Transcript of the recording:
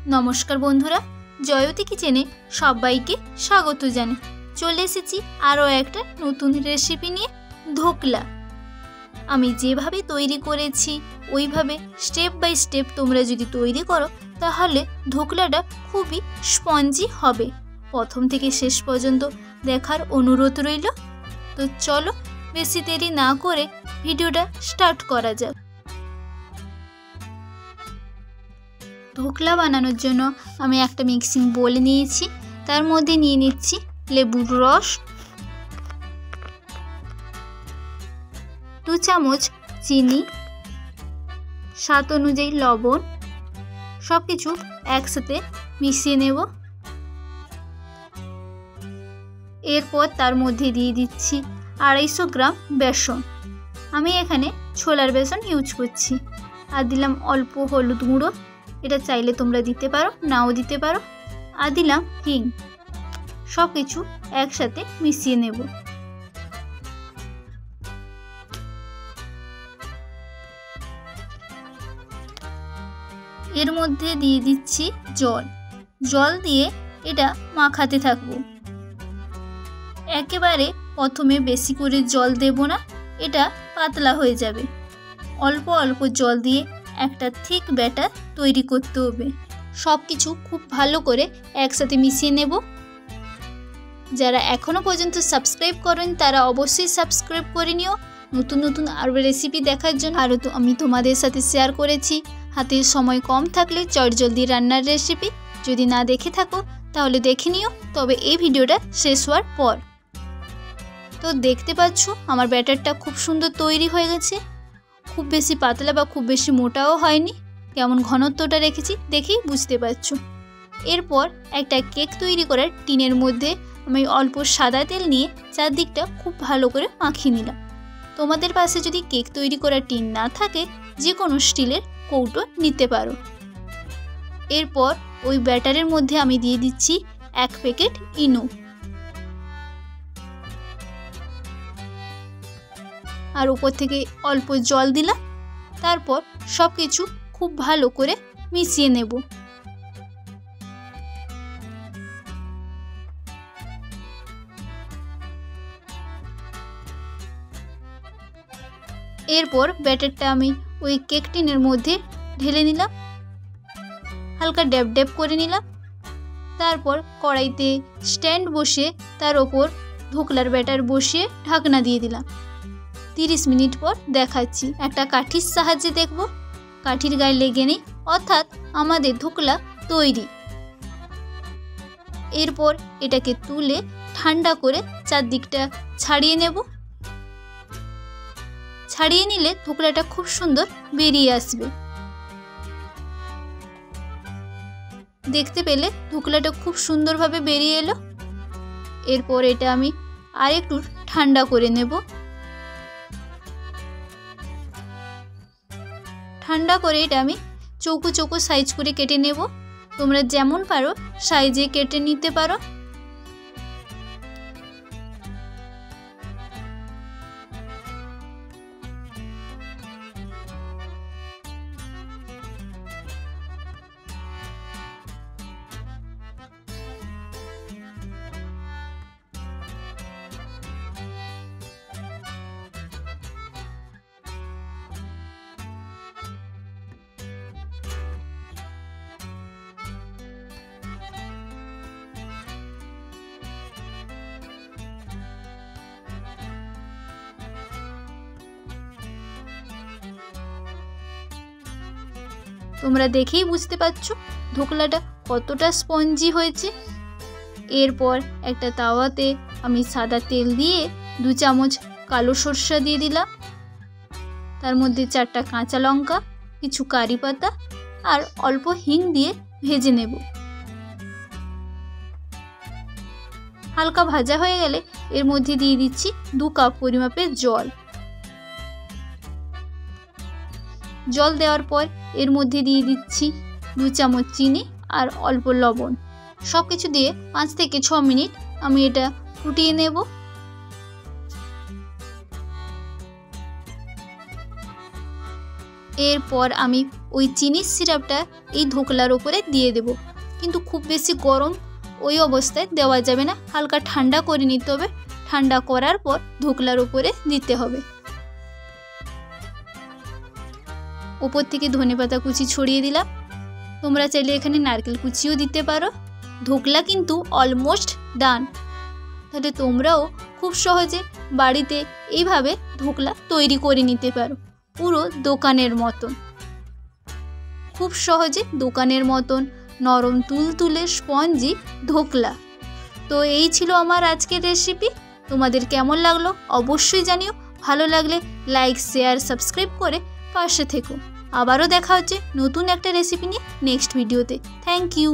নমস্কার বন্ধুরা, জয়তী কিচেনে সবাইকে স্বাগত জানাই। চলে এসেছি আরও একটা নতুন রেসিপি নিয়ে, ধোকলা। আমি যেভাবে তৈরি করেছি ওইভাবে স্টেপ বাই স্টেপ তোমরা যদি তৈরি করো তাহলে ধোকলাটা খুবই স্পঞ্জি হবে। প্রথম থেকে শেষ পর্যন্ত দেখার অনুরোধ রইল। তো চলো বেশি দেরি না করে ভিডিওটা স্টার্ট করা যাক। ধোকলা বানানোর জন্য আমি একটা মিক্সিং বোল নিয়েছি, তার মধ্যে নিয়ে নিচ্ছি লেবুর রস, 2 চামচ চিনি, স্বাদ অনুযায়ী লবণ, সব কিছু একসাথে মিশিয়ে নেব। এরপর তার মধ্যে দিয়ে দিচ্ছি 250 গ্রাম বেসন। আমি এখানে ছোলার বেসন ইউজ করছি। আর দিলাম অল্প হলুদ গুঁড়ো, এটা চাইলে তোমরা দিতে পারো, নাও দিতে পারো। আর দিলাম হিং। সব কিছু একসাথে মিশিয়ে নেব। এর মধ্যে দিয়ে দিচ্ছি জল দিয়ে এটা মাখাতে থাকবো। একেবারে প্রথমে বেশি করে জল দেব না, এটা পাতলা হয়ে যাবে। অল্প অল্প জল দিয়ে একটা থিক ব্যাটার তৈরি করতে হবে। সব কিছু খুব ভালো করে একসাথে মিশিয়ে নেব। যারা এখনও পর্যন্ত সাবস্ক্রাইব করেন তারা অবশ্যই সাবস্ক্রাইব করে নিও। নতুন নতুন আরও রেসিপি দেখার জন্য আরও তো আমি তোমাদের সাথে শেয়ার করেছি হাতে সময় কম থাকলে চটজলদি রান্নার রেসিপি। যদি না দেখে থাকো তাহলে দেখে নিও, তবে এই ভিডিওটা শেষ হওয়ার পর। তো দেখতে পাচ্ছ আমার ব্যাটারটা খুব সুন্দর তৈরি হয়ে গেছে। খুব বেশি পাতলা বা খুব বেশি মোটাও হয়নি। কেমন ঘনত্বটা রেখেছি দেখেই বুঝতে পারছো। এরপর একটা কেক তৈরি করার টিনের মধ্যে আমি অল্প সাদা তেল নিয়ে চারদিকটা খুব ভালো করে মাখিয়ে নিলাম। তোমাদের পাশে যদি কেক তৈরি করার টিন না থাকে যে কোনো স্টিলের কৌটো নিতে পারো। এরপর ওই ব্যাটারের মধ্যে আমি দিয়ে দিচ্ছি 1 প্যাকেট ইনো আর উপর থেকে অল্প জল দিলাম। তারপর সব কিছু খুব ভালো করে মিশিয়ে নেব। এরপর ব্যাটারটা আমি ওই কেক টিনের মধ্যে ঢেলে নিলাম, হালকা ড্যাব ড্যাব করে নিলাম। তারপর কড়াইতে স্ট্যান্ড বসিয়ে তার ওপর ধোকলার ব্যাটার বসিয়ে ঢাকনা দিয়ে দিলাম। 30 মিনিট পর দেখাচ্ছি। একটা কাঠির সাহায্যে দেখব কাঠির গায়ে লেগে নেই, অর্থাৎ আমাদের ধোকলা তৈরি। এরপর এটাকে তুলে ঠান্ডা করে চারদিকটা ছাড়িয়ে নেব। ছাড়িয়ে নিলে ধোকলাটা খুব সুন্দর বেরিয়ে আসবে। দেখতে পেলে ধোকলাটা খুব সুন্দরভাবে বেরিয়ে এলো। এরপর এটা আমি আর একটু ঠান্ডা করে নেব। ঠান্ডা করে এটা আমি চৌকো চৌকো সাইজ করে কেটে নেব। তোমরা যেমন পারো সাইজে কেটে নিতে পারো। তোমরা দেখেই বুঝতে পারছো ধোকলাটা কতটা স্পঞ্জি হয়েছে। এরপর একটা তাওয়াতে আমি সাদা তেল দিয়ে 2 চামচ কালো সরষা দিয়ে দিলাম। তার মধ্যে 4টা কাঁচা লঙ্কা, কিছু কারি পাতা আর অল্প হিং দিয়ে ভেজে নেব। হালকা ভাজা হয়ে গেলে এর মধ্যে দিয়ে দিচ্ছি 2 কাপ পরিমাপের জল দেওয়ার পর এর মধ্যে দিয়ে দিচ্ছি 2 চামচ চিনি আর অল্প লবণ। সব কিছু দিয়ে 5 থেকে 6 মিনিট আমি এটা ফুটিয়ে নেব। এরপর আমি ওই চিনির সিরাপটা এই ধোকলার ওপরে দিয়ে দেব, কিন্তু খুব বেশি গরম ওই অবস্থায় দেওয়া যাবে না, হালকা ঠান্ডা করে নিতে হবে। ঠান্ডা করার পর ধোকলার ওপরে দিতে হবে। ওপর থেকে ধনেপাতা কুচি ছড়িয়ে দিলাম। তোমরা চাইলে এখানে নারকেল কুচিও দিতে পারো। ধোকলা কিন্তু অলমোস্ট ডান। তাহলে তোমরাও খুব সহজে বাড়িতে এইভাবে ধোকলা তৈরি করে নিতে পারো, পুরো দোকানের মতন। খুব সহজে দোকানের মতন নরম তুলতুলে স্পঞ্জি ধোকলা। তো এই ছিল আমার আজকের রেসিপি। তোমাদের কেমন লাগলো অবশ্যই জানিও। ভালো লাগলে লাইক, শেয়ার, সাবস্ক্রাইব করে পাশে থেকো। আবারও দেখা হচ্ছে নতুন একটা রেসিপি নিয়ে নেক্সট ভিডিওতে। Thank you.